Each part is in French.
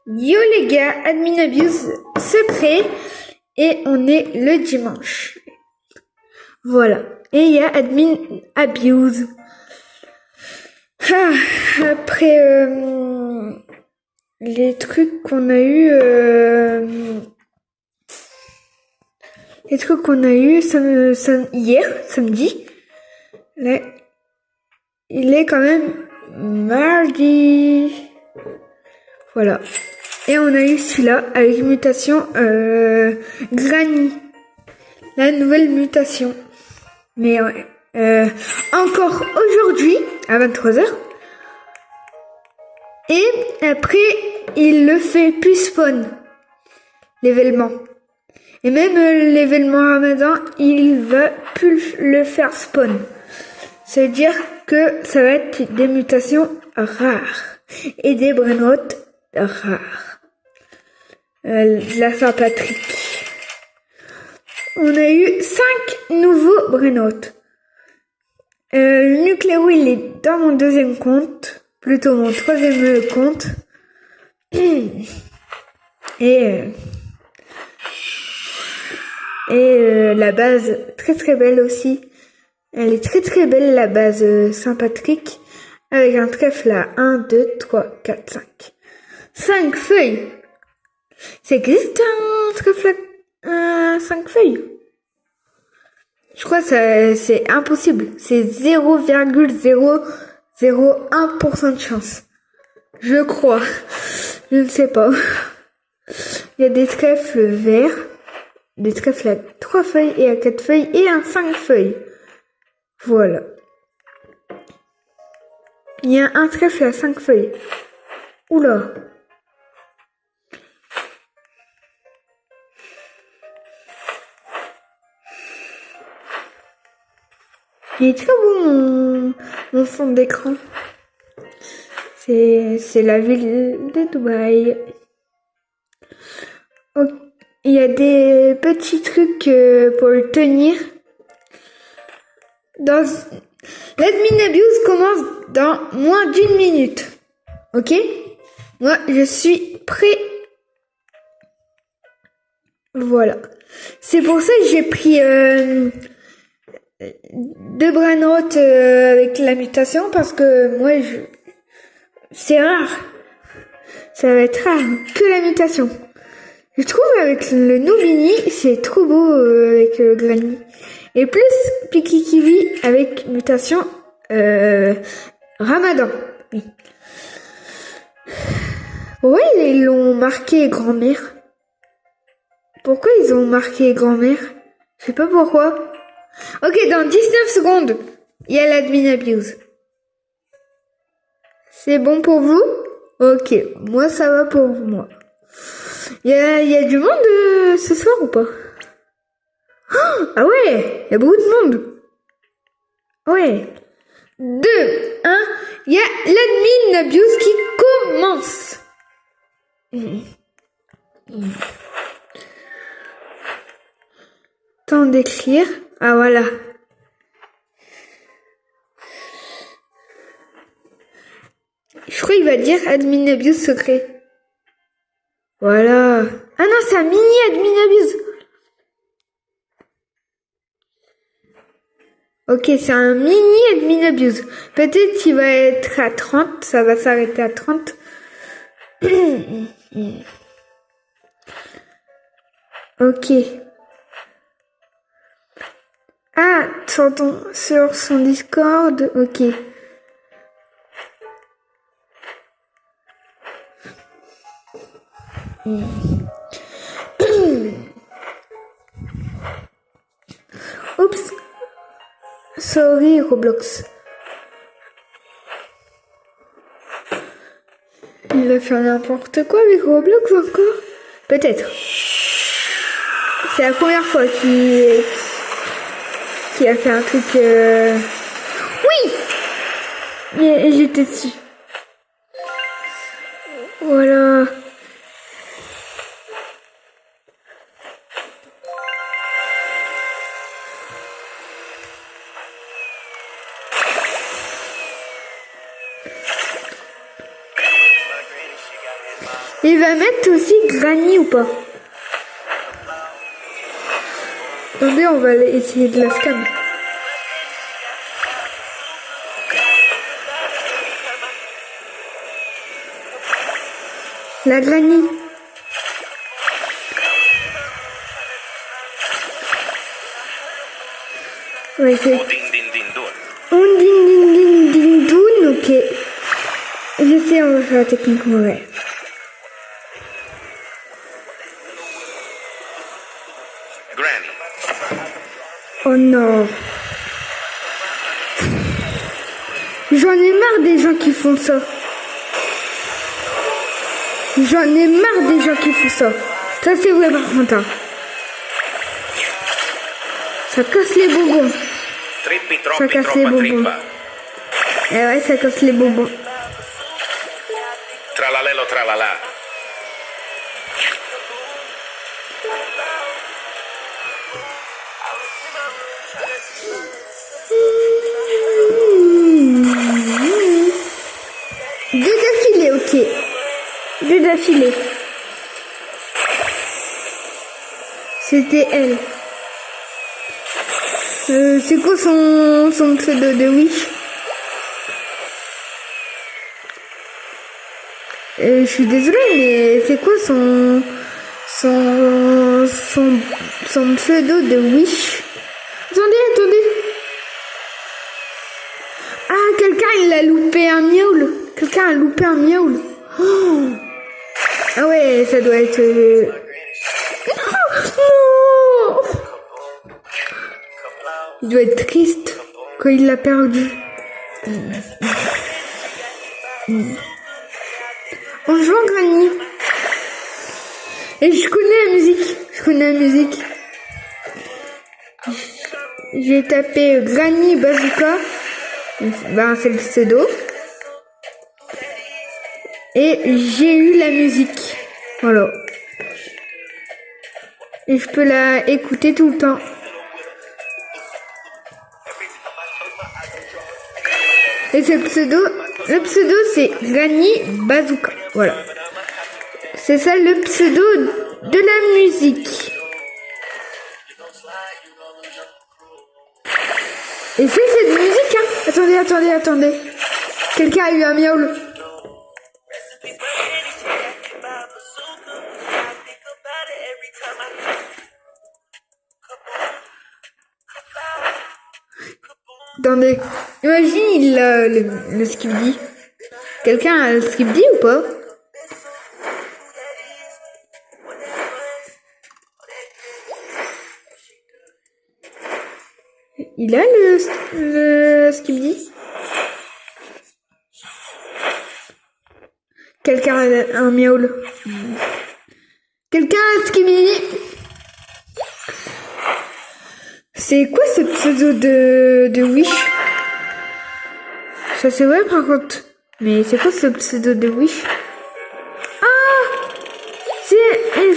Yo les gars, Admin Abuse secret et on est le dimanche. Voilà. Et il y a Admin Abuse. Après les trucs qu'on a eu, hier, samedi, là, il est quand même mardi. Voilà. Et on a eu celui-là avec mutation Granny. La nouvelle mutation. Mais ouais. Encore aujourd'hui à 23h. Et après, il le fait plus spawn. L'événement. Et même l'événement Ramadan, il va plus le faire spawn. Ça veut dire que ça va être des mutations rares. Et des brainotes rares. La Saint-Patrick. On a eu 5 nouveaux brainotes. Nucléo, il est dans mon deuxième compte. Plutôt mon troisième compte. Et la base, très très belle aussi. Elle est très très belle la base Saint-Patrick. Avec un trèfle à 1, 2, 3, 4, 5. 5 feuilles. Ça existe un trèfle à 5 feuilles? Je crois que c'est impossible. C'est 0,001% de chance. Je crois. Je ne sais pas. Il y a des trèfles verts. Des trèfles à 3 feuilles et à 4 feuilles et à 5 feuilles. Voilà. Il y a un trèfle à 5 feuilles. Oula. Il est très beau mon fond d'écran. C'est la ville de Dubaï. Oh, il y a des petits trucs pour le tenir. L'admin abuse commence dans moins d'1 minute. Ok? Moi, je suis prêt. Voilà. C'est pour ça que j'ai pris 2 brainotes avec la mutation parce que moi, c'est rare. Ça va être rare que la mutation. Je trouve avec le Nubini, c'est trop beau avec Granny. Et plus Piki Kiwi avec mutation Ramadan. Oui. Pourquoi ils l'ont marqué grand-mère? Pourquoi ils ont marqué grand-mère? Je sais pas pourquoi. Ok, dans 19 secondes, il y a l'admin abuse. C'est bon pour vous? Ok, moi ça va pour moi. Il y a du monde ce soir ou pas? Ah ouais, il y a beaucoup de monde. Ouais. 2, 1, il y a l'admin abuse qui commence. Temps d'écrire. Ah voilà. Je crois qu'il va dire admin abuse secret. Voilà. Ah non, c'est un mini admin abuse. Ok, c'est un mini admin abuse. Peut-être qu'il va être à 30, ça va s'arrêter à 30. Ok. Ah, sur son Discord, ok. Oups. Sorry, Roblox. Il a fait n'importe quoi avec Roblox encore? Peut-être. C'est la première fois qu'il a fait un truc... Oui! Mais j'étais dessus. Voilà. Il va mettre aussi Granny ou pas? Attendez, on va essayer de la scam. La Granny. Ouais, c'est... On din din din din doun, ok. Je sais, on va faire la technique mauvaise. Oh non. J'en ai marre des gens qui font ça. J'en ai marre des gens qui font ça. Ça c'est vrai par contre. Hein. Ça casse les bonbons. Ça casse les bonbons. Eh ouais, ça casse les bonbons. Tralalelo tralala. Deux d'affilée, ok. Deux d'affilée. C'était elle. C'est quoi son pseudo de Wish? Je suis désolée, mais c'est quoi son pseudo de Wish? Attendez. Ah, quelqu'un il a loupé un miaule. Quelqu'un a loupé un miaule. Oh. Ah ouais, ça doit être... Non. Il doit être triste quand il l'a perdu. On joue en Granny. Et je connais la musique. J'ai tapé Granny Bazooka. Ben, c'est le pseudo. Et j'ai eu la musique. Voilà. Et je peux la écouter tout le temps. Et le pseudo c'est Granny Bazooka. Voilà. C'est ça le pseudo de la musique. Et c'est cette musique, hein. Attendez. Quelqu'un a eu un miaule. Attendez, imagine le skibidi. Quelqu'un a le skibidi ou pas? Il a le skibidi? Quelqu'un a un miaule? Quelqu'un a un skibidi? C'est quoi ce pseudo de Wish? Ça c'est vrai par contre. Mais c'est quoi ce pseudo de Wish? Ah! Il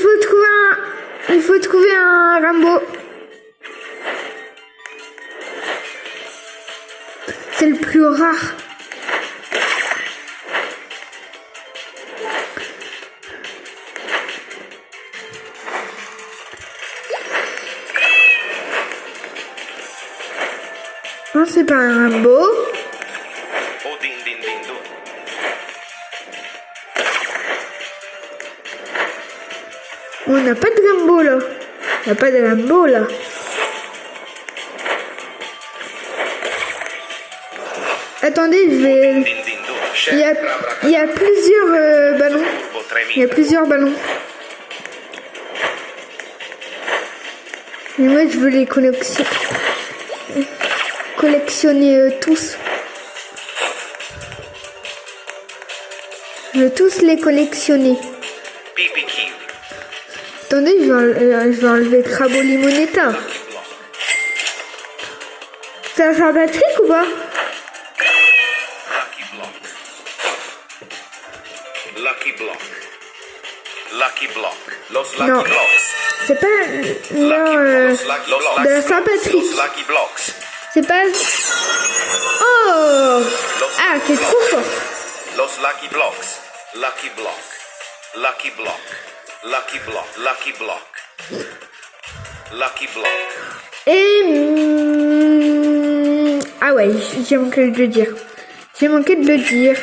faut trouver un Rambo. C'est le plus rare. Non, c'est pas un Rambo. On n'a pas de Rambo là. Il n'y a pas de Rambo là. Attendez, je vais... Il y a plusieurs ballons. Il y a plusieurs ballons. Et moi, je veux les collectionner tous. Je veux tous les collectionner. Attendez, je vais enlever Crabo Limonetta. Ça va Patrick ou pas? Non, c'est pas l'heure de la Saint-Patrick. C'est pas... Oh! Ah, c'est trop fort. Lucky block. Lucky block. Lucky block. Lucky block. Et... ah ouais, j'ai manqué de le dire. J'ai manqué de le dire.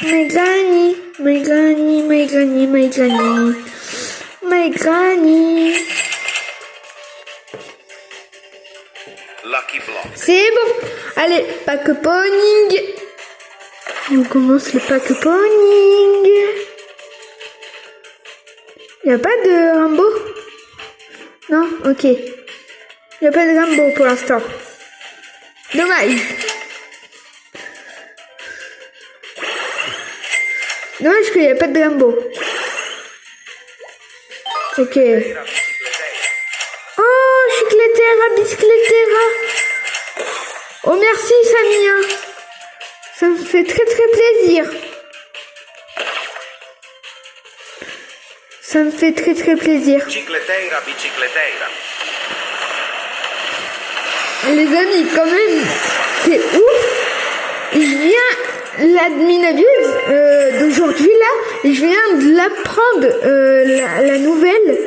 My granny, my granny, my granny, my granny, my granny. Lucky block. C'est bon. Allez, pack ponying. On commence le pack ponying. Il n'y a pas de Rambo? Non? Ok. Il n'y a pas de Rambo pour l'instant. Dommage. Dommage qu'il n'y a pas de Rambo. Ok. Oh, chicletera, biscletera. Oh, merci, Samia. Ça me fait très très plaisir. Ça me fait très très plaisir. Chicleteira, bicicleteira. Les amis, quand même, c'est ouf. Je viens, l'admin abuse d'aujourd'hui là, je viens de l'apprendre, la nouvelle,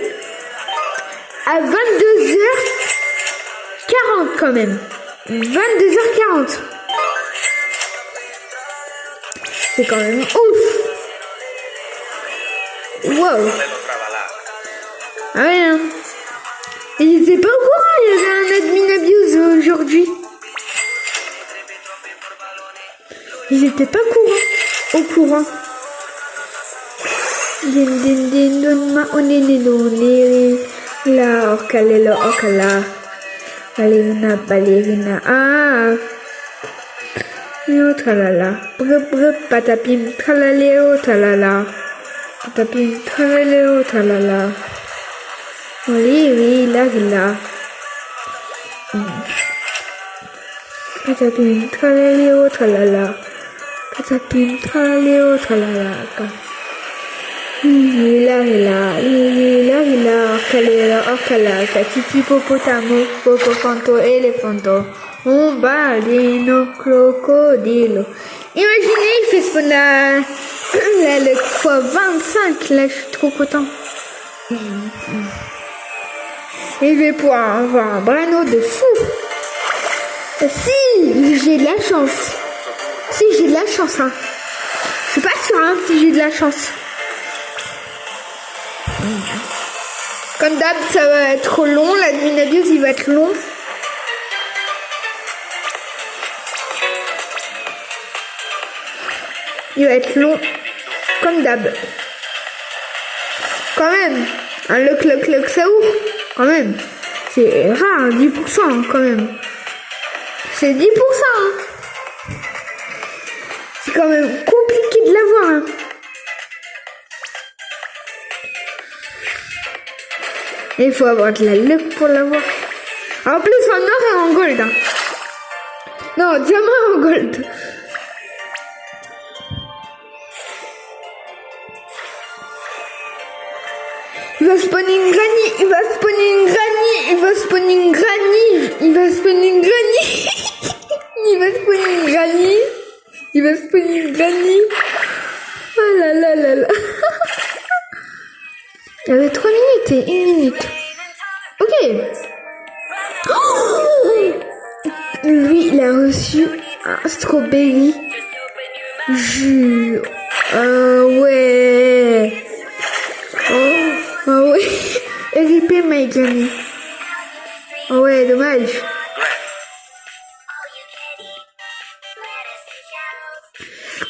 à 22h40 quand même. 22h40. C'est quand même ouf. Wow. Ah ouais, hein. Ils étaient pas au courant, il y avait un admin abuse aujourd'hui. Ils étaient pas au courant. Din din din don ma onene donere la orkalelo orkala. Ballerina. Ah. Yo tralala. Brup brup patapim tralaleo tralala. Patapim tralaleo tralala. Oui, là. Patapim tralaleo tralala. Patapim tralaleo tralala. Hila, orcalera, orcala, catiti, popotamo, popofanto, elefanto, un balino, crocodilo. Imaginez, il fait spawn le fois 25, là, je suis trop content. Et je vais pouvoir avoir un brano de fou. Si j'ai de la chance. Si j'ai de la chance, hein. Je suis pas sûre, hein, si j'ai de la chance. Comme d'hab, ça va être long, l'admin abuse, il va être long. Il va être long, comme d'hab. Quand même, un lock, ça ouvre. Quand même, c'est rare, 10%, hein, quand même. C'est 10%, hein. C'est quand même compliqué de l'avoir, hein. Et il faut avoir de la luck pour l'avoir. En plus, en or et en gold. Hein. Non, diamant et en gold. Il va spawner une granny. Il va spawner une granny. Il va spawner une granny. Il va spawner une granny. Il va spawner une granny. Il va spawner une granny. Oh là là là là. Il y avait 3 minutes et 1 minute. Ok. Oh, lui, il a reçu un strawberry jus. Ouais. Oh ouais. RIP my Johnny. Oh ouais, dommage.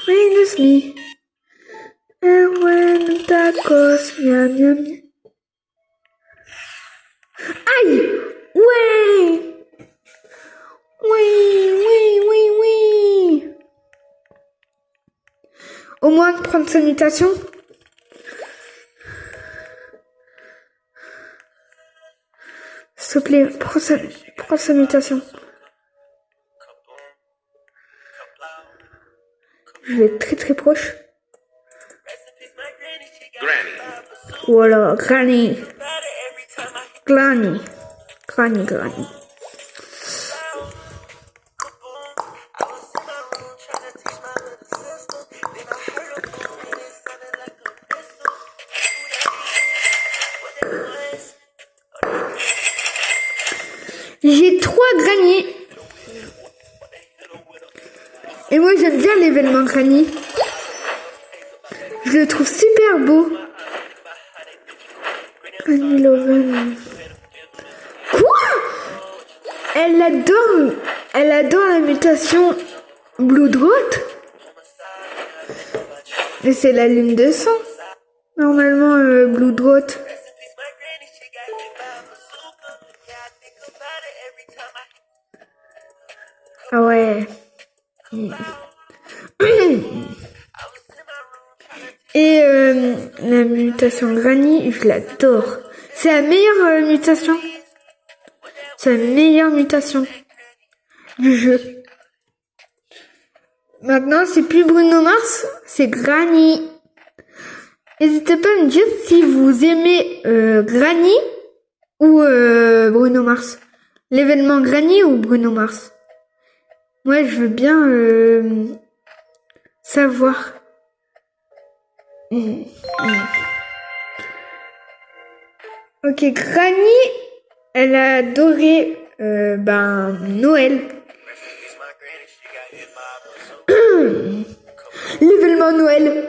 Minus me. And when tacos, miam miam. Aïe! Ouais! Oui! Au moins de prendre sa mutation. S'il te plaît, prends sa mutation. Je vais être très très proche. Voilà, Granny. j'aime bien l'événement Granny. Je le trouve super beau. Granny Loven. Quoi? Elle adore la mutation Bloodrot. Et c'est la lune de sang. Normalement, Bloodrot. Ah ouais. Et la mutation Granny, je l'adore. C'est la meilleure mutation. C'est la meilleure mutation du jeu. Maintenant, c'est plus Bruno Mars, c'est Granny. N'hésitez pas à me dire si vous aimez Granny ou Bruno Mars. L'événement Granny ou Bruno Mars. Moi, je veux bien savoir. Ok, Granny, elle a adoré Noël. L'événement Noël.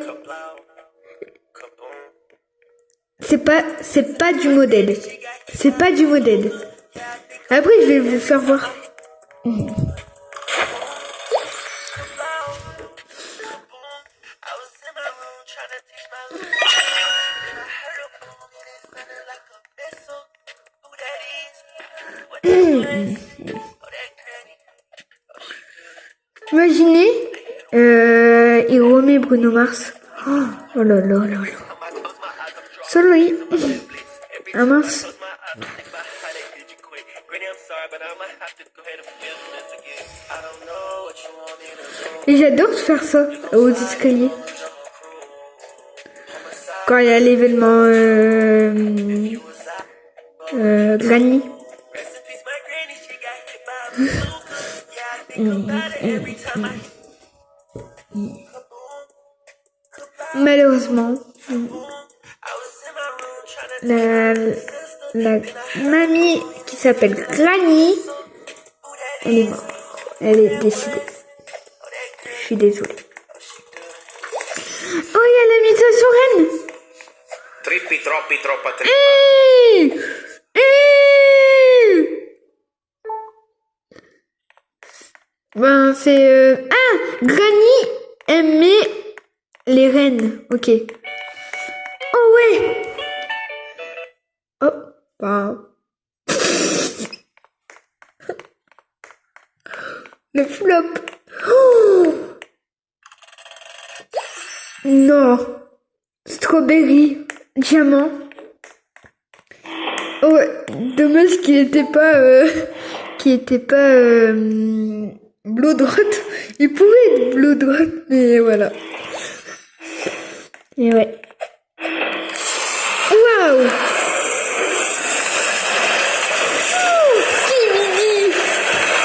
C'est pas du modèle. C'est pas du modèle. Après, je vais vous faire voir. Imaginez, il remet Bruno Mars. Oh là là là là. Sorry. Ah mince. Et j'adore faire ça aux escaliers. Quand il y a l'événement Granny. Malheureusement, la mamie qui s'appelle Granny, elle est morte. Elle est décédée. Je suis désolée. Oh, il y a la mutation reine. Trippi, troppi, troppa, Ben, c'est... Ah, Granny aimait les reines. Ok. Oh, ouais. Oh, ben... Le flop. Oh non. Strawberry. Diamant. Oh, dommage qu'il était pas... Bloodrot. Il pouvait être Bloodrot, mais voilà. Et ouais. Waouh. Skibidi.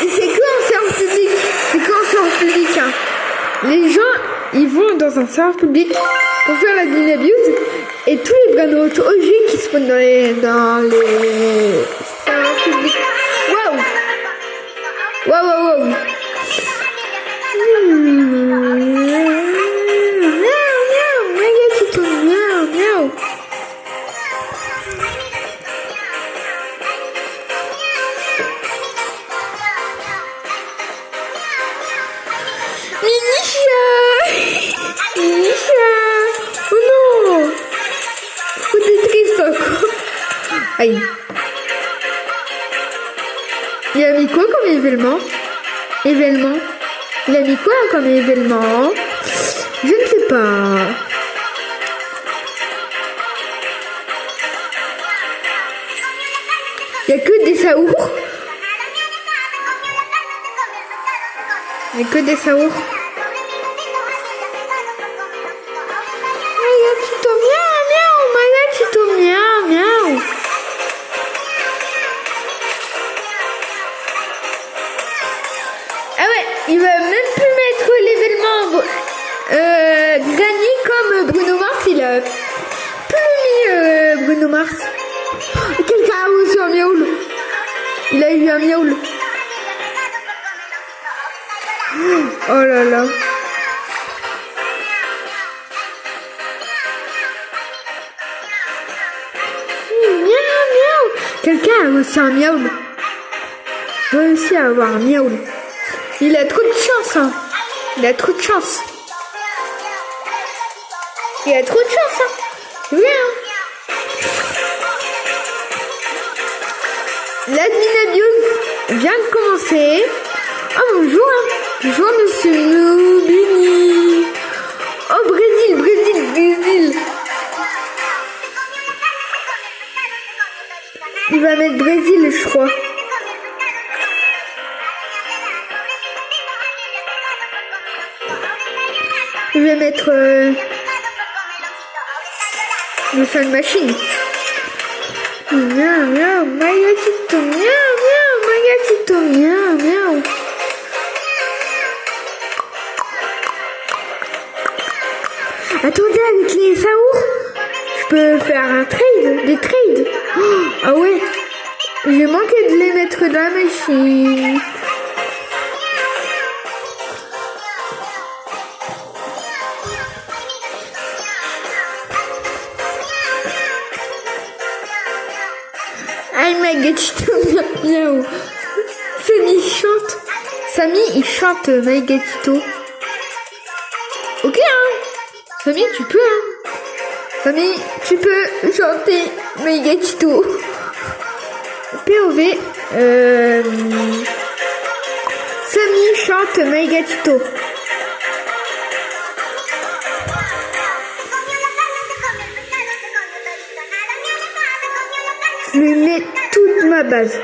Et c'est quoi un serveur public? C'est quoi un serveur public, hein? Les gens, ils vont dans un serveur public pour faire la Green Abuse et tous les Brainrot OG qui spawnent dans les serveurs publics. Waouh. Waouh, waouh, waouh. Aïe. Il a mis quoi comme événement? Il a mis quoi comme événement? Je ne sais pas. Il n'y a que des saours. Il n'y a que des saours. Il va même plus mettre l'événement Granny comme Bruno Mars. Il a plus mis Bruno Mars. Quelqu'un a reçu un miaule. Il a eu un miaule. Oh là là. Quelqu'un a aussi un miaule. Je veux aussi avoir un miaule. Il a trop de chance, hein. Il a trop de chance. Il a trop de chance, hein. Oui, hein. L'admin vient de commencer. Oh, bonjour, hein. Bonjour, monsieur Noubini. Oh, Brésil, Brésil, Brésil. Il va mettre Brésil, je crois. Je vais mettre le Sun Machine. Miaou, miaou, Magatito, miaou, miaou, Magatito, miaou, miaou. Attendez, avec les Saours, je peux faire un trade, des trades. Oh, ah ouais, j'ai manqué de les mettre dans la machine. Aïe, Magatito, miaou. Samy chante. Samy, il chante Magatito. Ok, hein. Samy, tu peux, hein. Samy, tu peux chanter Magatito. POV. Samy chante Magatito. Je lui mets toute ma base.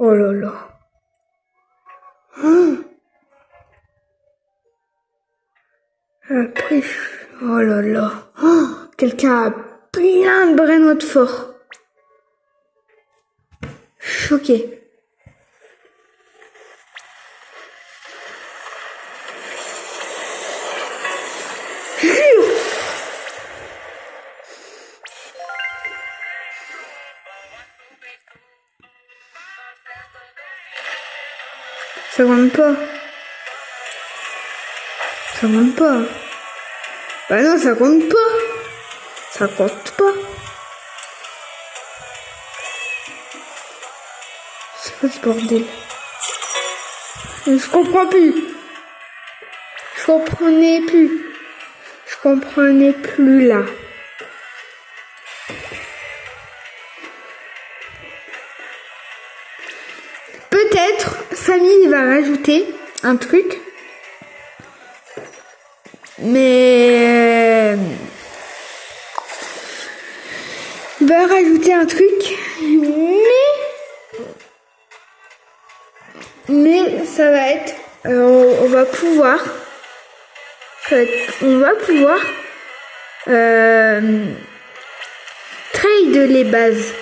Oh là là. Après, oh là là. Oh, quelqu'un a plein de braineaux de fort. Choqué. Ça compte pas. Ça compte pas. Bah non, ça compte pas. Ça compte pas. C'est quoi ce bordel? Je comprends plus. Je comprenais plus. Je comprenais plus là. Peut-être Samy va rajouter un truc. Mais il va rajouter un truc. Mais ça va être on va pouvoir trade les bases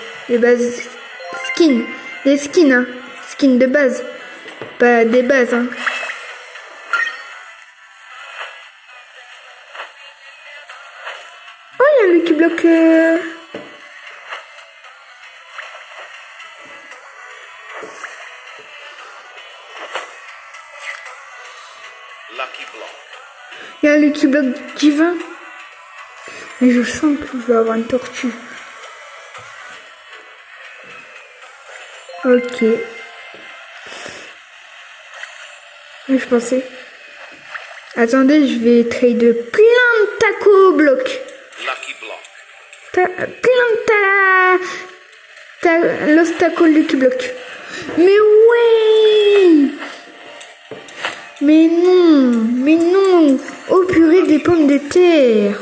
skins, des skins, hein. Skins de base, pas des bases, hein. Oh, il y a Lucky Block. Lucky Block. Il y a un Lucky Block divin. Mais je sens que je vais avoir une tortue. Ok. Je pensais. Attendez, je vais trade plein de taco blocs. Lucky Block. Plein de los tacos Lucky Block. Mais ouais! Mais non! Oh purée des pommes de terre!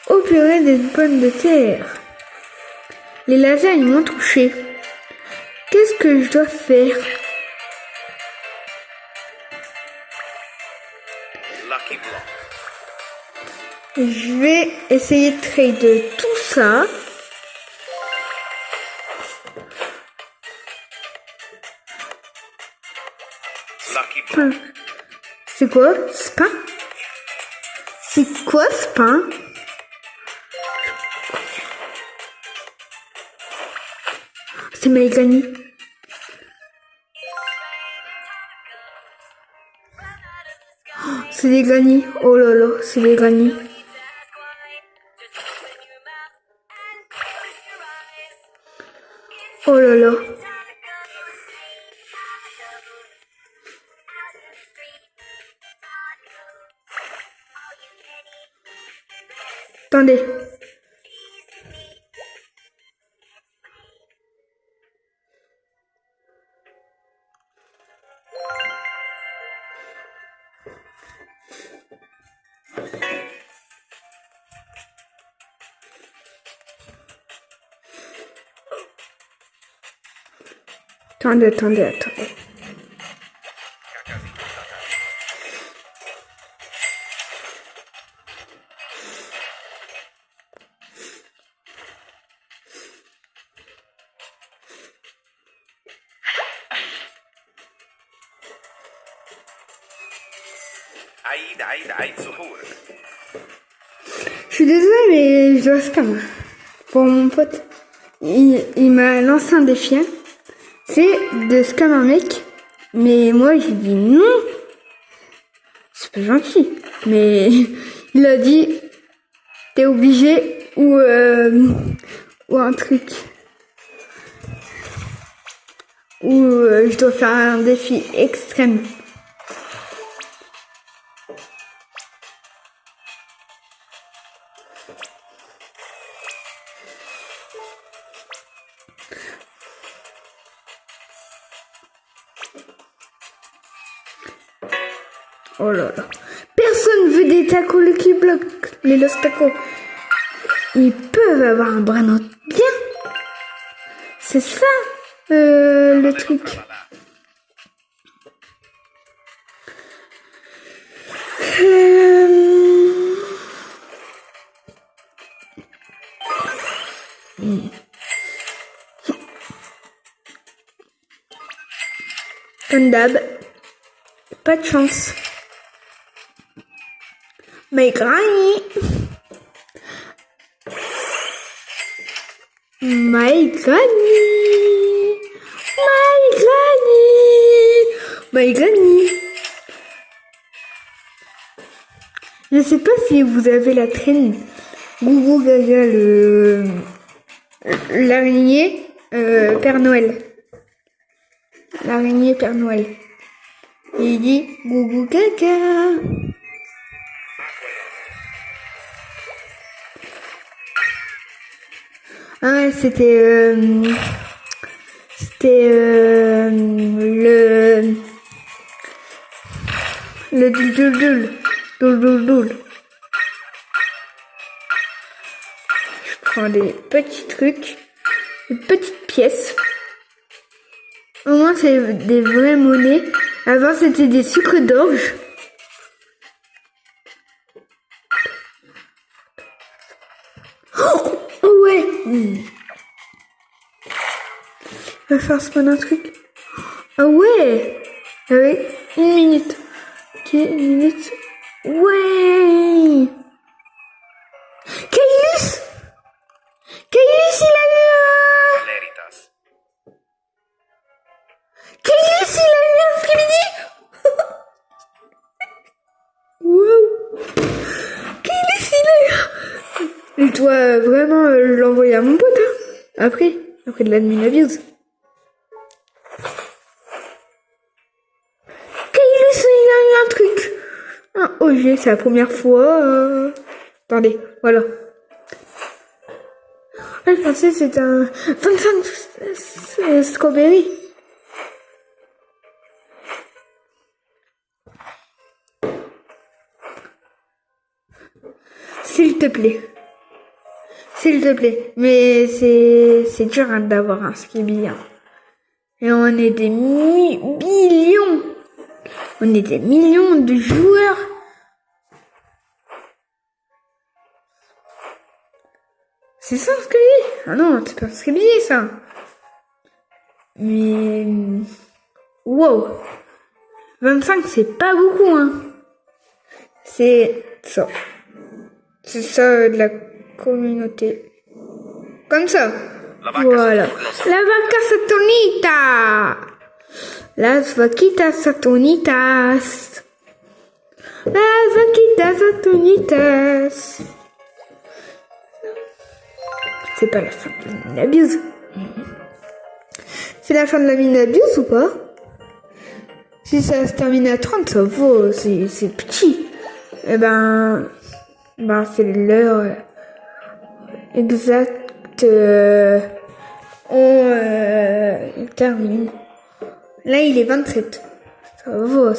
Oh purée des pommes de terre! Les lasers, ils m'ont touché. Qu'est-ce que je dois faire? Lucky Block. Je vais essayer de trade tout ça. Lucky Block. C'est quoi? Spin? C'est quoi spin? C'est Mégani. C'est des granny. Oh là là, c'est des granny. Oh là là. Attendez. Attendez. عيد ظهورك. Je suis désolée, mais je dois scam. Pour mon pote, il m'a lancé un défi. C'est de scam un mec. Mais moi, j'ai dit non. C'est pas gentil. Mais il a dit, t'es obligé ou un truc. Ou je dois faire un défi extrême. Oh là là. Personne veut des tacos Lucky Block. Les Los Tacos. Ils peuvent avoir un bras bien. C'est ça le truc. Comme d'hab. Pas de chance. My granny. My granny. My granny. My granny. Je sais pas si vous avez la traîne Gougou Gaga, l'araignée Père Noël. L'araignée Père Noël. Il dit Gougou Gaga. Ah ouais, c'était le doul. Je prends des petits trucs, des petites pièces. Au moins c'est des vraies monnaies. Avant c'était des sucres d'orge. Oh ouais. Je vais faire spawn un truc. Ah ouais. Ah ouais. Une minute. Ok, une minute. Ouais. Kailus, il a eu Valeritas. Kailus, il a eu un Skibidi. Wow. Kailus, il a eu. Je dois vraiment l'envoyer à mon pote, hein. Après de l'admin abuse. Kailus, il a eu un truc. Un OG, c'est la première fois. Attendez, voilà. Je pensais que c'était un 25 strawberry. S'il te plaît. Mais c'est dur hein, d'avoir un Skibidi. Hein. Et on est des millions. On est des millions de joueurs. C'est ça ce que je dis. Ah non, c'est pas ce que je dis ça. Mais wow. 25 c'est pas beaucoup hein. C'est ça. C'est ça de la communauté. Comme ça. Voilà. La vaca satonita. Las vaquitas satonitas. Las vaquitas atonitas. C'est pas la fin de la mine abuse. C'est la fin de la mine abuse ou pas? Si ça se termine à 30, ça vaut, c'est petit. Eh ben c'est l'heure exacte. On termine. Là, il est 27. Ça va.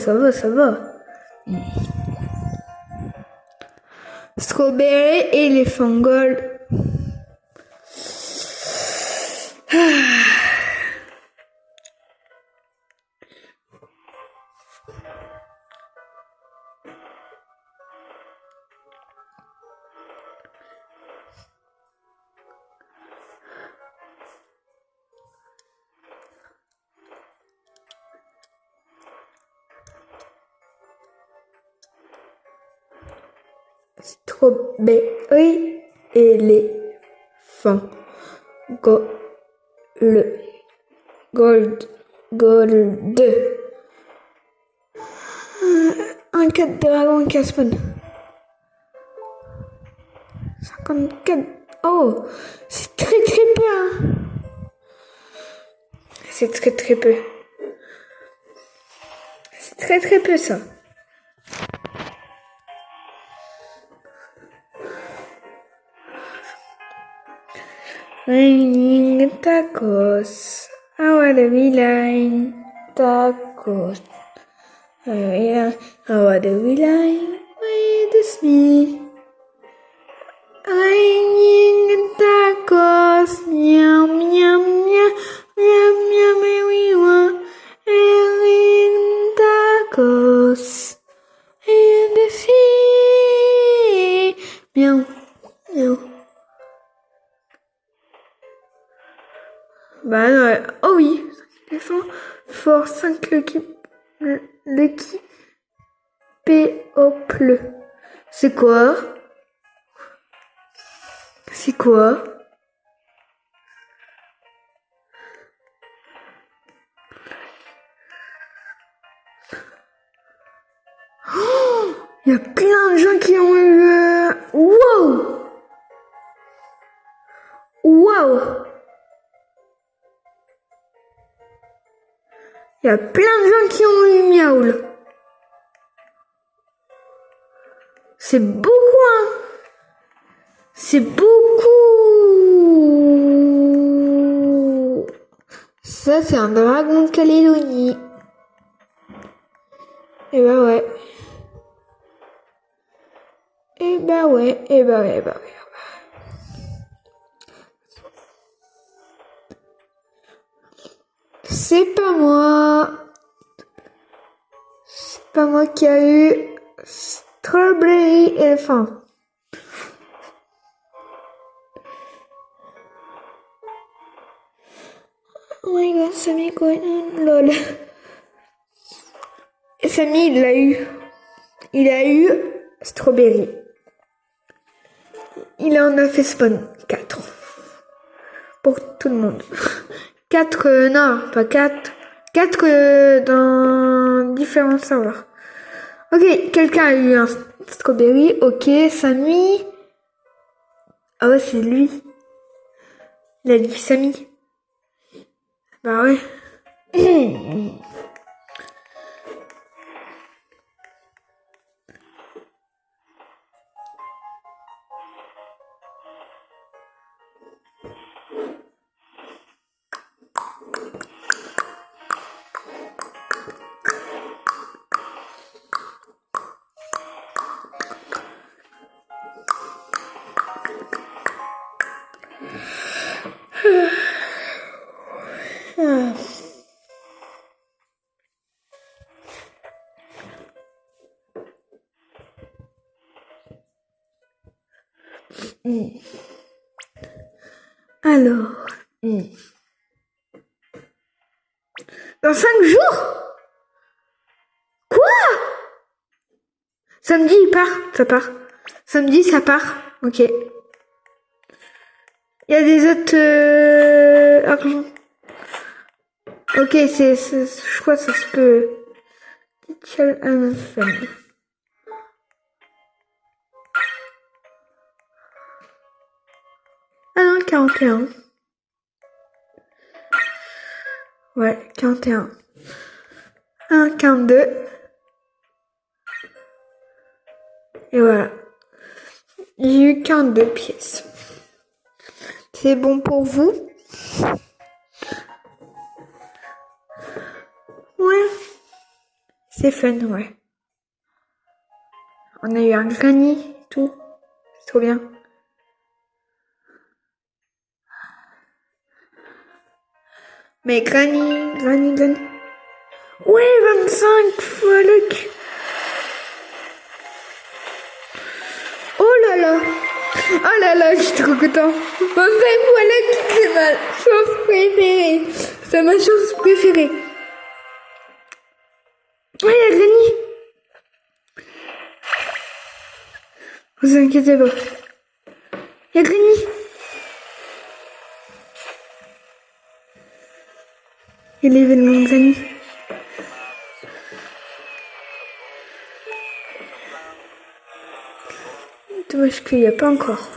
Strawberry Elephant Gold. Strawberry Elephant Gold. Un 4 dragon Caspon. 54. Oh, c'est très peu. Hein. C'est très peu. C'est très peu ça. Raining tacos. How do we line tacos? How do we line with me? Raining tacos. Meow meow meow meow meow meow meow. Raining tacos in the sea. Meow meow. Bah non, oh oui, 5 éléphants, fort 5 Péople. C'est quoi? Oh, il y a plein de gens qui ont eu... Wow. Il y a plein de gens qui ont eu Miaoul. C'est beaucoup, hein. C'est beaucoup. Ça, c'est un dragon de Calédonie. Et bah ouais. C'est pas moi qui a eu Strawberry Elephant. Oh my god, Samy quoi? Lol. Et Samy, il a eu Strawberry. Il en a fait spawn 4. Pour tout le monde. 4, non, pas 4. 4 dans différents serveurs. Ok, quelqu'un a eu un Strawberry. Ok, Samy. Ah ouais, c'est lui. Il a dit Samy. Bah ouais. Alors, dans 5 jours? Quoi? Samedi, ça part. Samedi, ça part. Ok. Il y a des autres argent. Ok, je crois que ça se peut. Teacher and family. 41. Ouais, 41. 42. Et voilà. J'ai eu 42 pièces. C'est bon pour vous? Ouais. C'est fun, ouais. On a eu un granny, tout. C'est trop bien. Mais granny. Ouais, 25 fois le cul. Oh là là, je suis trop content. 25 fois le cul, c'est ma chose préférée. C'est ma chose préférée. Ouais, y'a granny. Vous inquiétez pas. Y'a granny. Et l'événement granny. Dommage qu'il n'y a pas encore.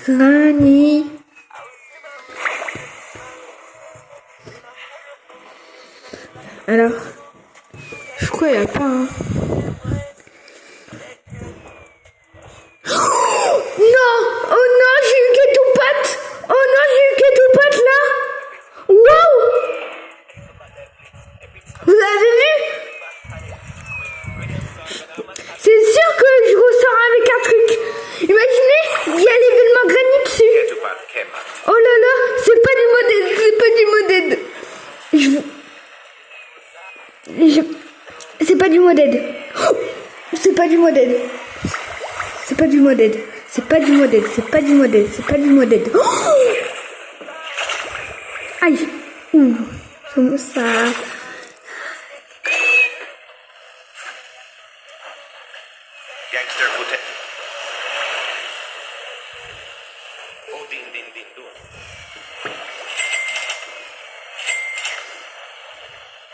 Granny. Alors, je crois qu'il n'y a pas, hein. Non! Oh non, j'ai eu Ketoupat! Oh non, j'ai eu Ketoupat là! Waouh! Vous avez vu? C'est sûr que je ressors avec un truc. Imaginez, il y a l'événement granny dessus. Oh là là, c'est pas du modèle. C'est pas du modèle. Oh, c'est pas du modèle. C'est pas du modèle. Oh, aïe. Comment ça? Gangster Hotel. Oh, din, do.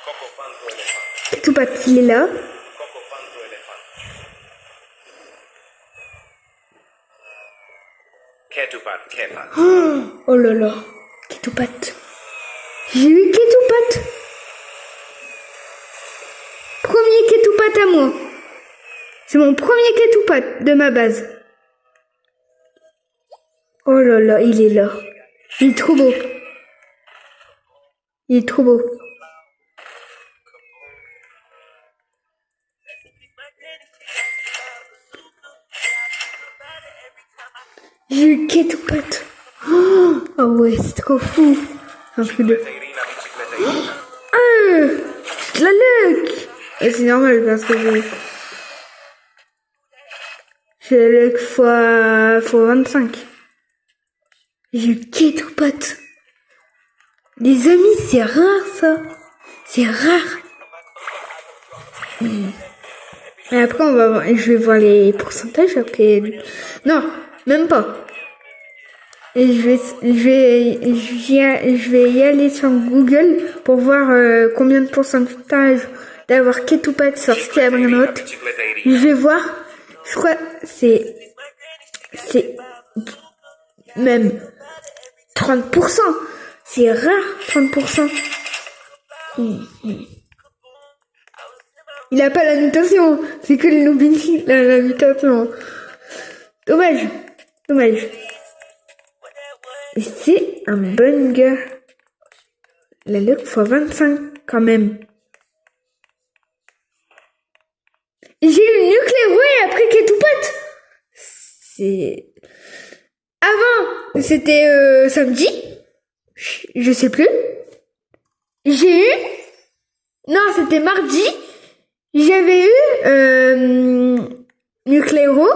Coco Panto éléphant. Tout pas, il est là. Coco Panto éléphant. Ketupat, Kepat. Oh là là. Ketoupat. J'ai eu Ketoupat. Premier Ketoupat à moi. C'est mon premier Ketoupat de ma base. Oh là là, il est là. Il est trop beau. J'ai eu Ketoupat. Oh ouais, c'est trop fou. Un peu de... La luck. Et c'est normal parce que j'ai la luck fois 25. J'ai eu Ketoupat. Les amis, c'est rare ça. C'est rare. Et après, je vais voir les pourcentages après. Non, même pas. Et je vais y aller sur Google pour voir combien de pourcentage d'avoir Ketoupat sur Scabrinote. Je vais voir. Je crois c'est même 30%. C'est rare, 30%. Il a pas la mutation. C'est que le Nubini, la mutation. Dommage. Et c'est un bon gars. La luck fois 25 quand même. Et j'ai eu Nucléo et après Ketoupat. C'est... Avant, c'était samedi. Je sais plus. J'ai eu... Non, c'était mardi. J'avais eu Nucléo.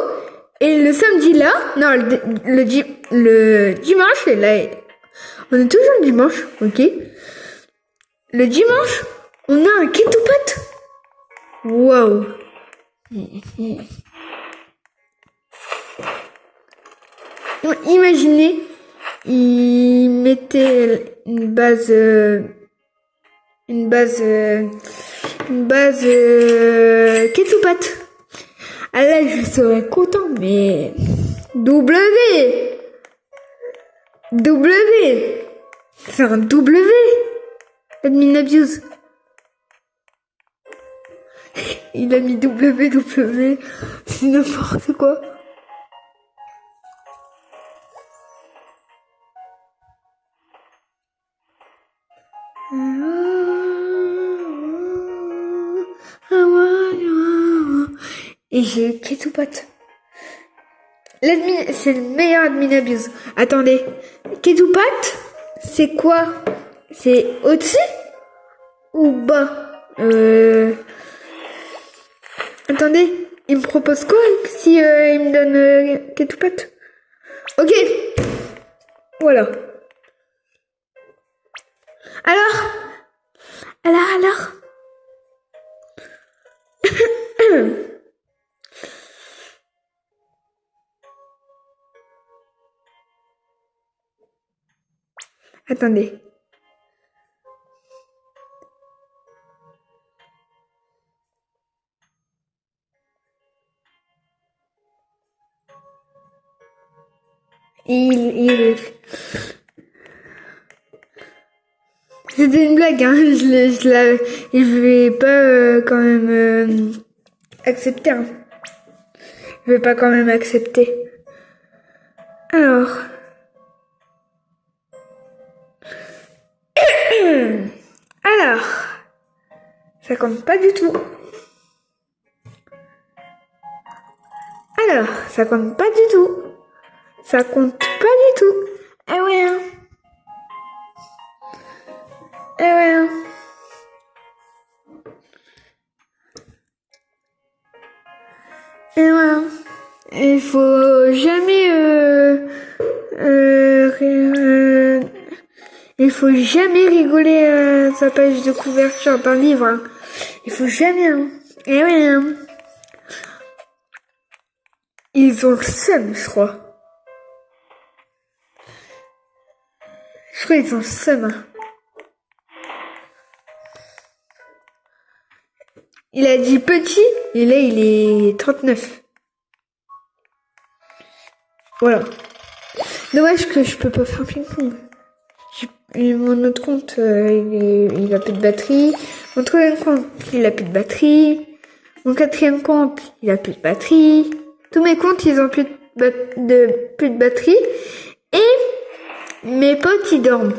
Et le samedi là, non, le dimanche, là, on est toujours dimanche, ok. Le dimanche, on a un Ketoupat. Waouh. Imaginez, il mettait une base une base Ketchupat. Ah là, je serais content, mais W. C'est un W. Admin abuse. Il a mis W. C'est n'importe quoi. Et j'ai Ketchupat. L'admin, c'est le meilleur admin abuse. Attendez. Ketchupat, c'est quoi? C'est au-dessus ou bas? Attendez. Il me propose quoi si il me donne Ketchupat? Ok. Voilà. Alors. Attendez. C'était une blague, hein. Je vais pas quand même accepter. Hein. Je vais pas quand même accepter. Alors. Ça compte pas du tout. Ça compte pas du tout. Eh ouais, hein. Il faut jamais rigoler sa page de couverture d'un livre. Hein. Il faut jamais. Hein. Eh ouais. Hein. Ils ont le seum, je crois. Ils ont le seum. Hein. Il a dit petit et là il est 39. Voilà. Dommage que je peux pas faire ping-pong. Mon autre compte, il a plus de batterie. Mon troisième compte, il a plus de batterie. Mon quatrième compte, il a plus de batterie. Tous mes comptes, ils ont plus de batterie. Et mes potes, ils dorment.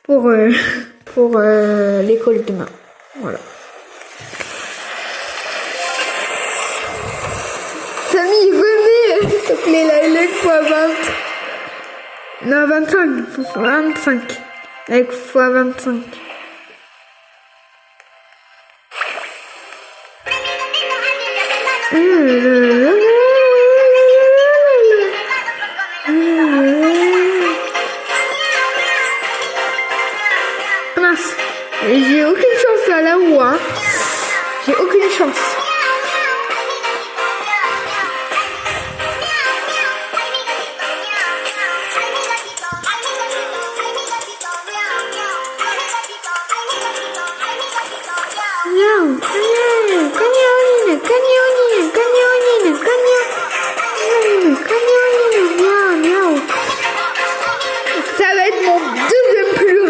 Pour l'école demain. Voilà. Samy, venez! S'il te plaît, là, il est fois 20. Non, 25. 25. Avec fois 25. Mince. J'ai aucune chance à la roue, hein. J'ai aucune chance. Ça va être mon deuxième plus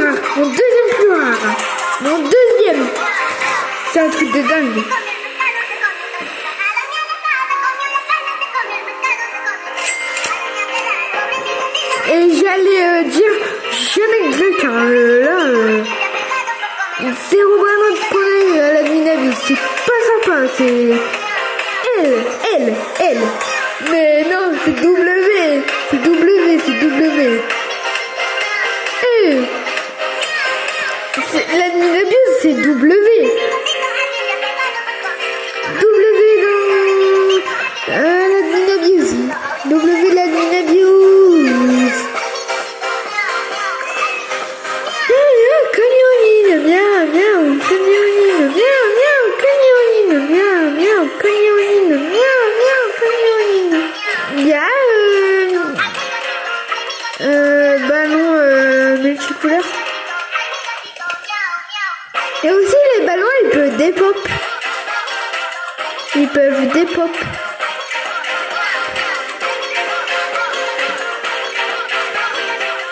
rare. Mon deuxième. C'est un truc de dingue. Et j'allais dire jamais grec. Hein. C'est vraiment de prendre la minable. C'est pas sympa. C'est elle. Mais non, c'est W. L'admin abuse, c'est W. L'admin abuse. L'admin abuse. Bah non, multicouleur. Et aussi les dépop. Ils peuvent dépop.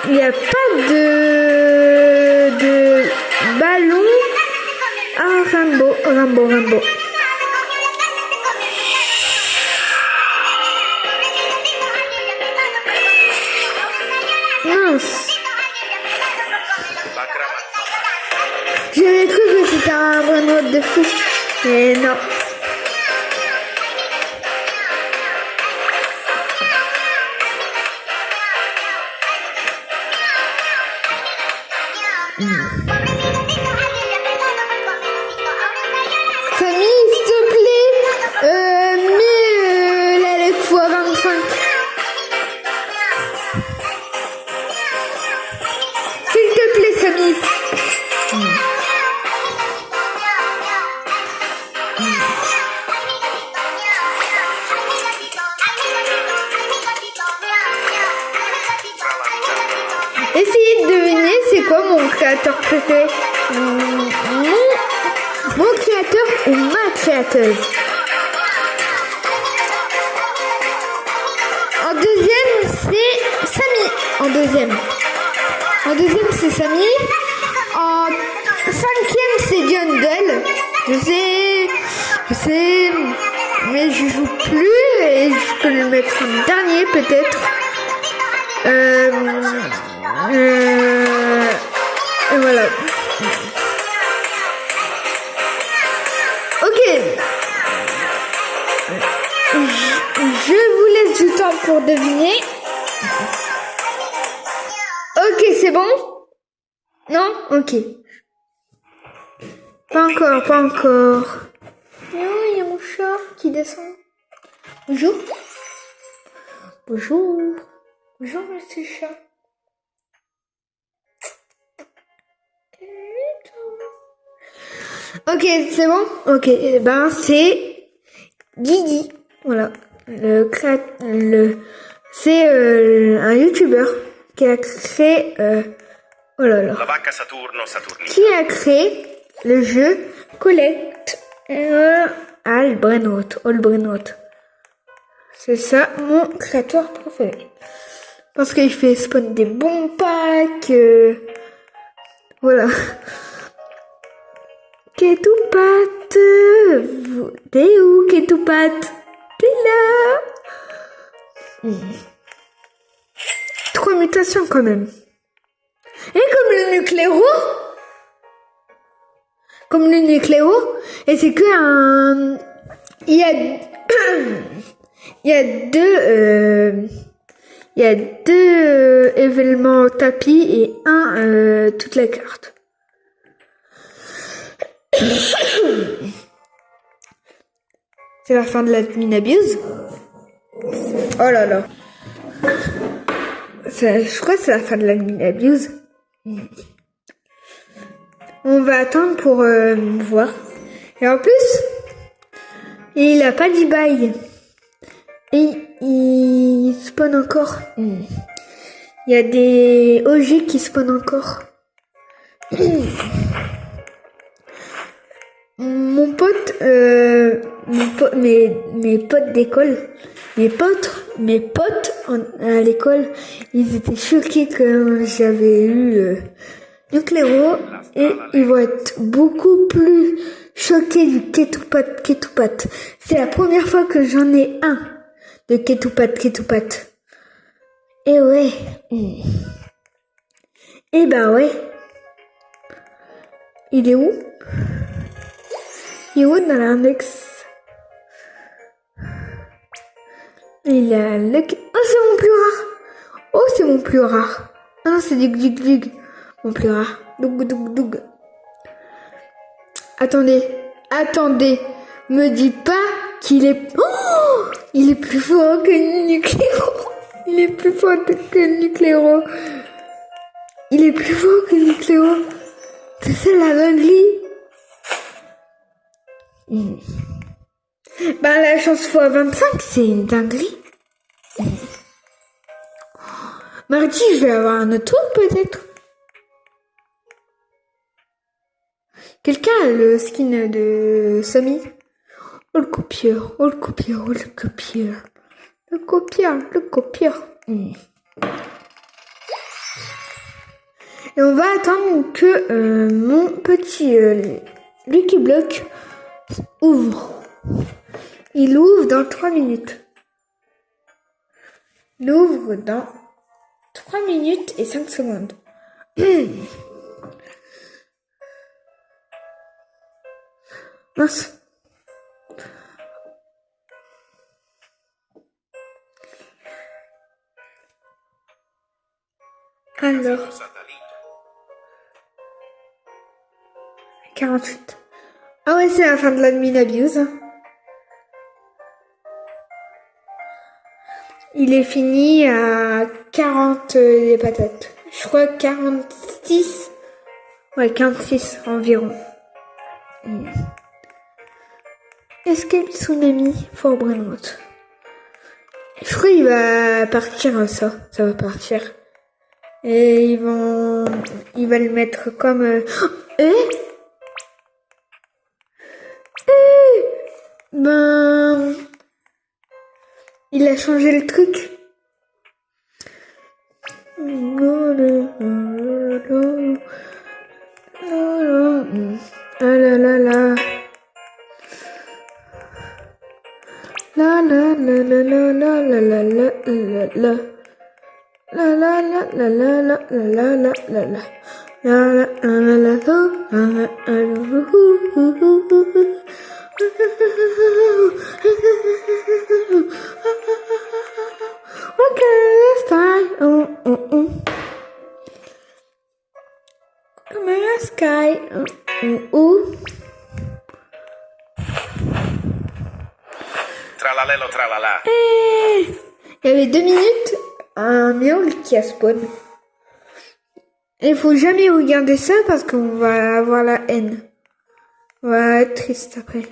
Il n'y a pas de ballon à Rambo. Mince. J'avais cru que c'était un Brainrot de fou. Mais non. Famille, s'il te plaît, mets la lettre x25. S'il te plaît, Samy. Essayez de deviner c'est quoi mon créateur préféré. Mon créateur ou ma créateuse. En deuxième, c'est Samy. En deuxième, c'est Samy. En cinquième, c'est Diondel. Je sais, mais je joue plus et je peux le mettre en dernier peut-être. Et voilà. Ok. Je vous laisse du temps pour deviner. Ok, c'est bon? Non? Ok. Pas encore. Et oh, il y a mon chat qui descend. Bonjour. Bonjour, monsieur chat. Ok, c'est bon? Ok, ben c'est Guigui. Voilà. C'est un youtubeur qui a créé oh là là. La vacca Saturno Saturnina. Qui a créé le jeu Collect All Brainrot. C'est ça mon créateur préféré. Parce qu'il fait spawn des bons packs. Voilà. Ketoupat, t'es où Ketoupat? T'es là. 3 mutations quand même. Et comme le nucléo, et c'est que un... Il y a deux événements tapis et un toute la carte. C'est la fin de l'admin abuse. Oh là là. Je crois que c'est la fin de l'admin abuse. On va attendre pour voir. Et en plus, il a pas dit bye. Et il spawn encore. Il y a des OG qui spawn encore. Mes potes d'école, mes potes à l'école, ils étaient choqués que j'avais eu Nucléo et ils vont être beaucoup plus choqués du Ketoupat. C'est la première fois que j'en ai un de Ketoupat. Et ouais. Et bah ouais. Il est où? Il est où dans l'index? Il a le... Oh, c'est mon plus rare. Ah non, c'est Dug. Mon plus rare. Doug. Attendez. Me dites pas qu'il est... Oh, il est plus fort que Nucléo. Il est plus fort que Nucléo. C'est ça la dinguerie. Bah, la chance x25, c'est une dinguerie. Mardi, je vais avoir un autre tour, peut-être. Quelqu'un a le skin de Sammy? Oh le copieur, oh le copieur, oh le copieur. Le copieur, le copieur. Et on va attendre que mon petit Lucky Block ouvre. Il ouvre dans 3 minutes. Il ouvre dans 3 minutes et 5 secondes. Mince. Alors, Satellite. 48. Ah ouais, c'est la fin de l'admin abuse. Il est fini à 40 les patates. Je crois 46. Ouais, 46 environ. Escape Tsunami for Brainrot. Je crois qu'il va partir ça va partir. Et il va le mettre comme ben il a changé le truc. Ah là là là. La la la la la la la la la la la. La la la la la la la la la la. La la la la la Come a sky. Tralalelo tralala. Il y avait 2 minutes, un miaule qui a spawn. Il faut jamais regarder ça parce qu'on va avoir la haine. On va être triste après.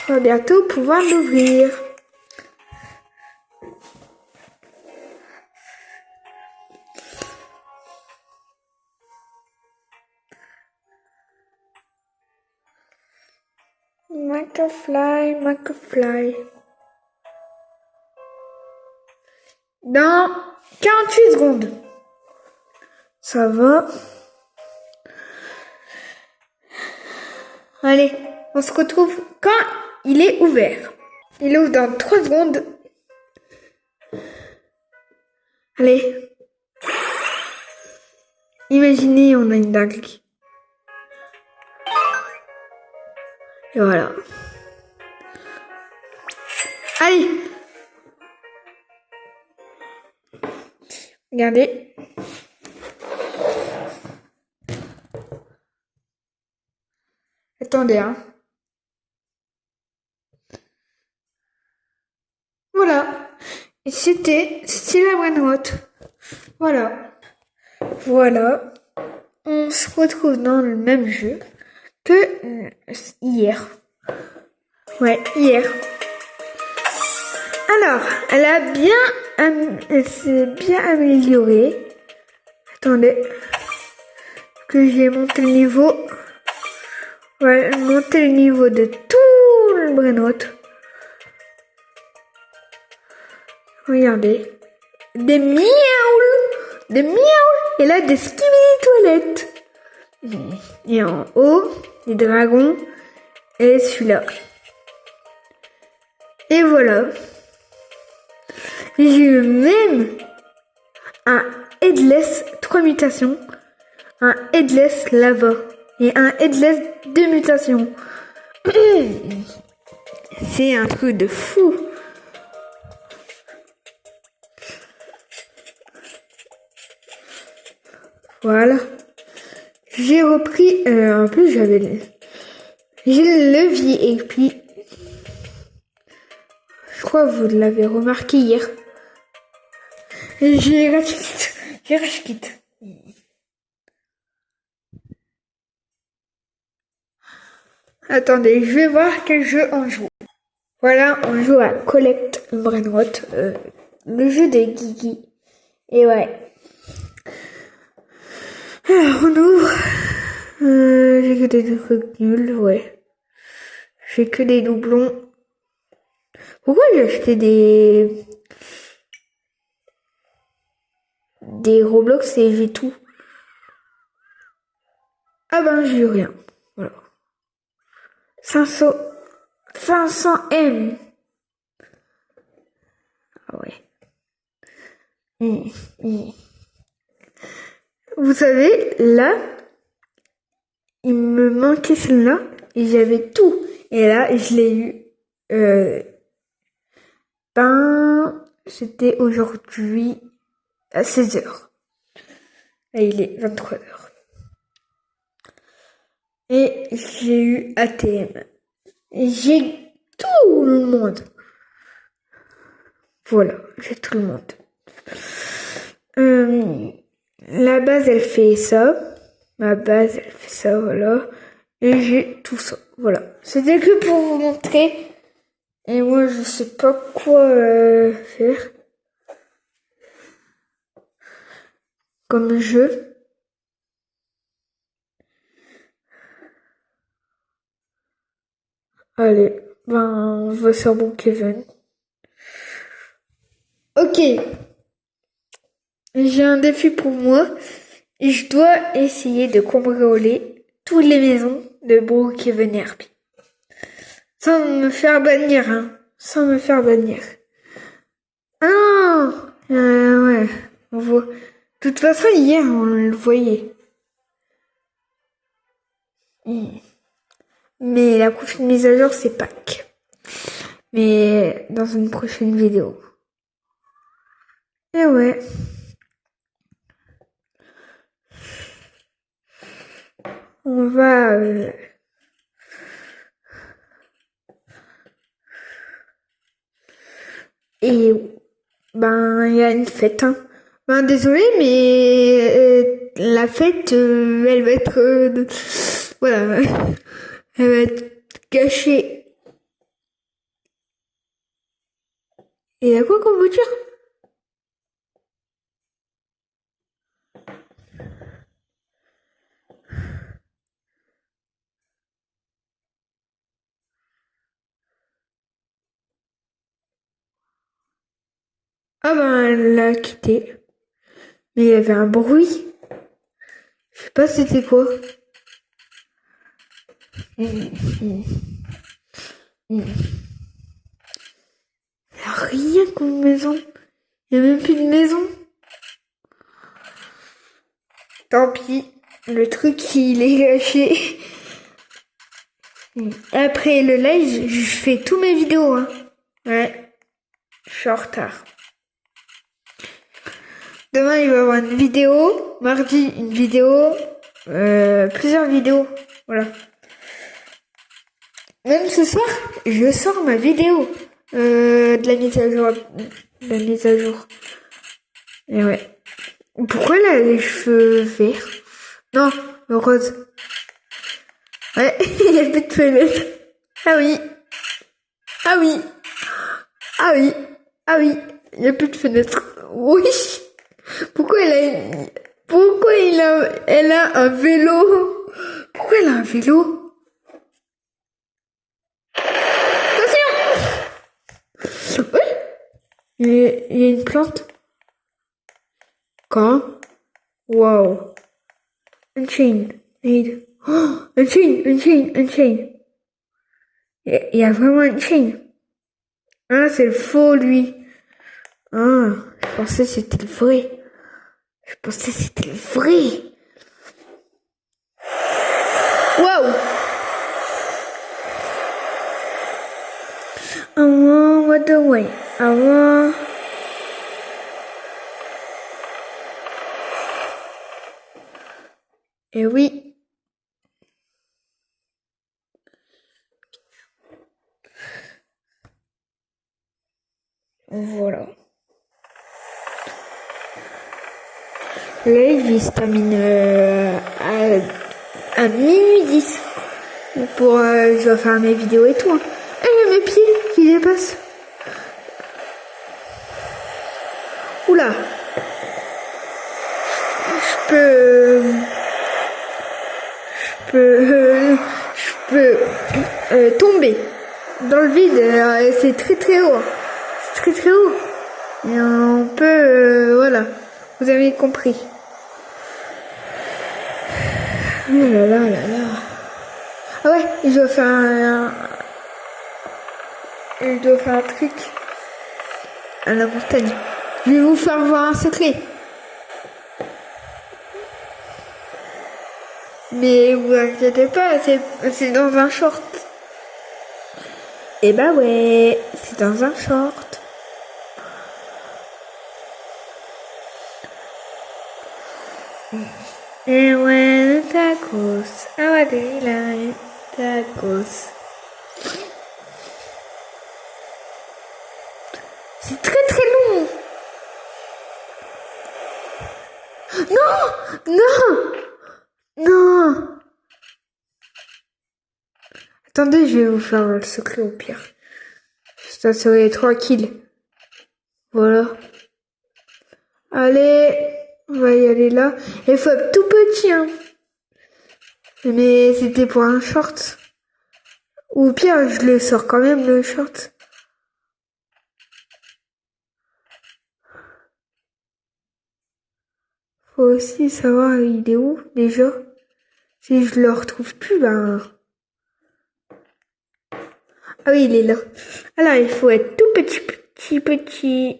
On va bientôt pouvoir l'ouvrir. McFly. Dans 48 secondes. Ça va. Allez, on se retrouve quand il est ouvert. Il ouvre dans 3 secondes. Allez. Imaginez, on a une dinguerie. Et voilà. Allez. Regardez. Attendez, hein. Voilà. Et c'était la Brainrot. Voilà. Voilà. On se retrouve dans le même jeu que hier. Ouais, hier. Alors, elle s'est bien améliorée. Attendez. Que j'ai monté le niveau. Ouais, monter le niveau de tout le Brainrot. Regardez. Des miaules. Et là, des skibidi toilettes. Et en haut, des dragons. Et celui-là. Et voilà. J'ai eu même un Headless 3 mutations. Un Headless lava. Et un Headless 2 mutations. C'est un truc de fou. Voilà. J'ai repris, en plus j'ai le levier et puis je crois que vous l'avez remarqué hier. J'ai rage quit. Attendez, je vais voir quel jeu on joue. Voilà, on joue à Collect Brainrot, le jeu des Guigui. Et ouais. Alors, on ouvre. J'ai que des trucs nuls, ouais. J'ai que des doublons. Pourquoi j'ai acheté des Roblox et j'ai tout? Ah ben, j'ai eu rien. Voilà. 500 M. Ah ouais. Vous savez, là, il me manquait celle-là et j'avais tout. Et là, je l'ai eu. C'était aujourd'hui à 16h. Et il est 23h. Et j'ai eu ATM. Et j'ai tout le monde. Voilà, j'ai tout le monde. La base, elle fait ça. Ma base, elle fait ça, voilà. Et j'ai tout ça, voilà. C'était que pour vous montrer. Et moi, je sais pas quoi faire comme jeu. Allez, on va sur Brookhaven. Ok. J'ai un défi pour moi. Et je dois essayer de cambrioler toutes les maisons de Brookhaven RP. Sans me faire bannir, hein. Sans me faire bannir. Ah non, ouais. On voit. De toute façon, hier, on le voyait. Mais la prochaine mise à jour, c'est Pâques. Mais dans une prochaine vidéo. Et ouais. On va... Et il y a une fête, hein. Désolé, mais la fête, elle va être... voilà. Elle va être cachée. Et à quoi qu'on veut dire? Ah elle l'a quitté. Mais il y avait un bruit. Je sais pas c'était quoi. Il n'y a rien comme maison. Il n'y a même plus de maison. Tant pis. Le truc, il est gâché. Après le live, je fais tous mes vidéos. Hein. Ouais. Je suis en retard. Demain, il va y avoir une vidéo. Mardi, une vidéo. Plusieurs vidéos. Voilà. Même ce soir, je sors ma vidéo. De la mise à jour. De la mise à jour. Et ouais. Pourquoi là, les cheveux verts? Non, le rose. Ouais, il n'y a plus de fenêtre. Ah oui. Ah oui. Ah oui. Ah oui. Il n'y a plus de fenêtre. Oui. Pourquoi elle a un vélo? Pourquoi elle a un vélo? Attention! Oui. Il y a une plante. Quand? Wow. Unchained. Oh, Unchained. Il y a vraiment Unchained. Ah, c'est le faux, lui. Ah, je pensais que c'était le vrai. Waouh! What the way? Et oui. Voilà. Le live, il se termine à minuit 10. Je dois faire mes vidéos et tout. Hein. Et il y a mes pieds qui dépassent. Oula. Je peux... je peux tomber dans le vide. C'est très très haut. C'est très très haut. Et on peut, voilà. Vous avez compris. Oh là là là là. Ah ouais, je dois faire un truc à la montagne. Je vais vous faire voir un secret. Mais vous inquiétez pas, c'est dans un short. Eh bah ouais, c'est dans un short. And when the tacos, our daylight tacos. C'est très très long. Non, non, non. Attendez, je vais vous faire le secret au pire. Ça serait tranquille. Voilà. Allez, on va y aller là. Il faut être tout petit, hein. Mais c'était pour un short. Ou au pire, je le sors quand même, le short. Faut aussi savoir il est où, déjà. Si je le retrouve plus, ben... Ah oui, il est là. Alors, il faut être tout petit, petit, petit.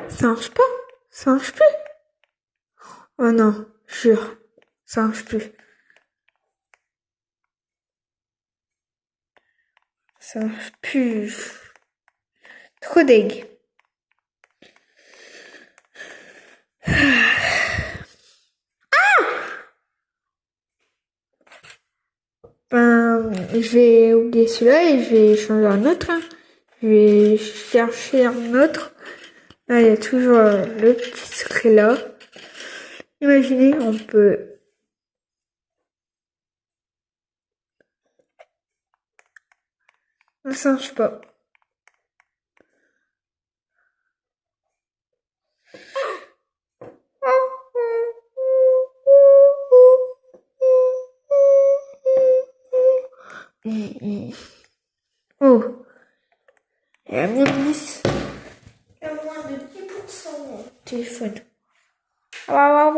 Ça marche pas? Ça marche plus? Oh non, jure. Ça marche plus. Ça marche plus. Trop deg. Ben, je vais oublier celui-là et je vais changer un autre, hein. Je vais chercher un autre. Là, il y a toujours le petit secret là. Imaginez, on peut... Ça marche pas. Oh, il y a moins de 10. Il y a moins de 10% mon téléphone. La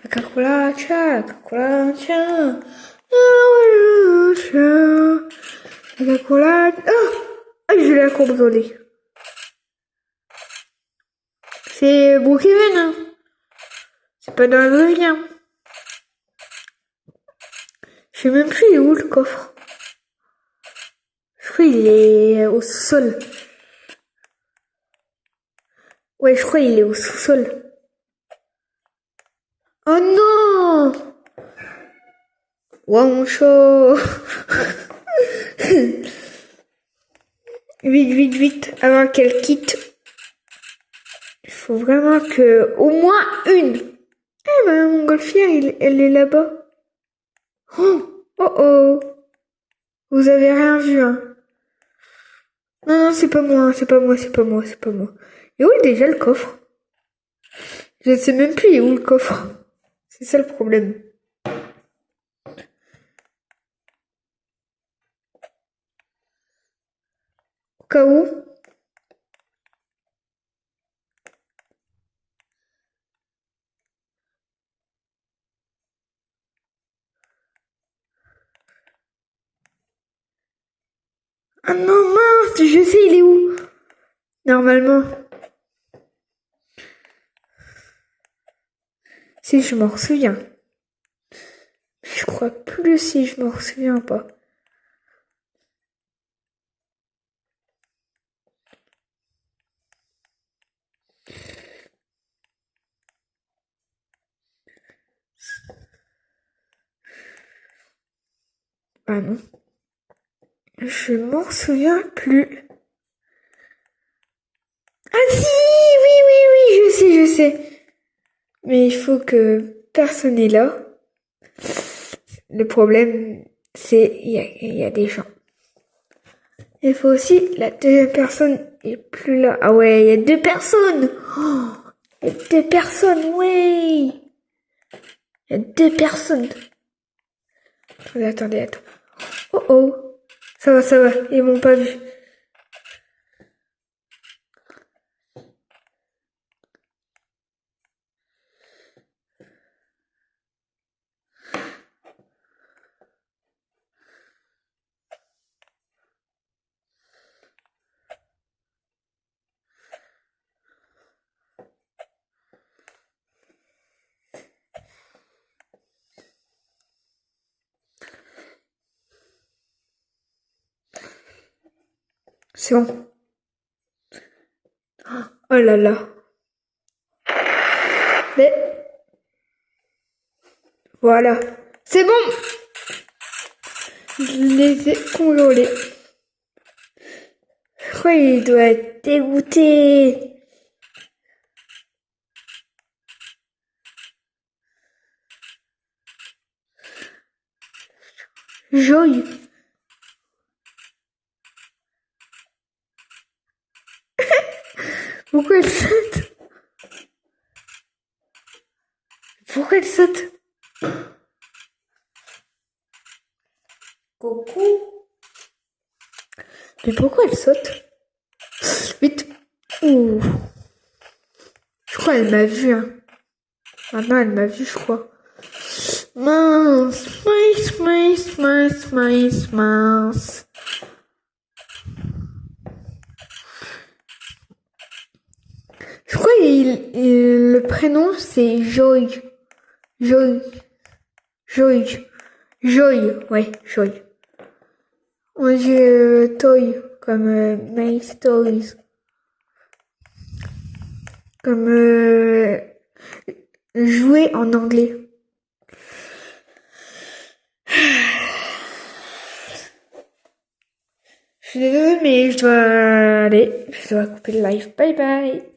cucaracha, la cucaracha. La cucaracha. Ah, je l'ai cambriolé. C'est Brookhaven, hein. C'est pas dans le lien. Je sais même plus il est où le coffre. Je crois qu'il est au sous-sol. Ouais, je crois qu'il est au sous-sol. Oh non! Wow, mon chat! Vite, vite, vite, avant qu'elle quitte. Il faut vraiment que, au moins une. Eh ben, mon montgolfière, elle est là-bas. Oh, oh, oh. Vous avez rien vu, hein. Non, non, c'est pas moi, c'est pas moi, c'est pas moi, c'est pas moi. Et où est déjà le coffre? Je ne sais même plus il est où le coffre. C'est ça le problème. Au cas où. Ah non, mince, je sais il est où. Normalement. Si je m'en souviens. Je crois plus si je m'en souviens pas. Ah non. Je m'en souviens plus. Ah si, oui, je sais. Mais il faut que personne n'est là. Le problème, c'est il y a des gens. Il faut aussi la deuxième personne est plus là. Ah ouais, il y a deux personnes. Oh, il y a deux personnes, ouais. Il y a deux personnes. Attendez. Oh oh. Ça va. Ils m'ont pas vu. C'est bon. Oh là là. Mais voilà. C'est bon. Je les ai contrôlés. Je crois qu'il doit être dégoûté. Joy. Pourquoi elle saute? Pourquoi elle saute? Coucou. Mais pourquoi elle saute? Vite. Ouh. Je crois qu'elle m'a vu, hein. Maintenant, elle m'a vu, je crois. Mince. Je crois que le prénom, c'est Joy. Joy. Ouais, Joy. On dit toy, comme my toys. Comme jouer en anglais. Je suis désolée, mais je dois aller. Je dois couper le live. Bye bye.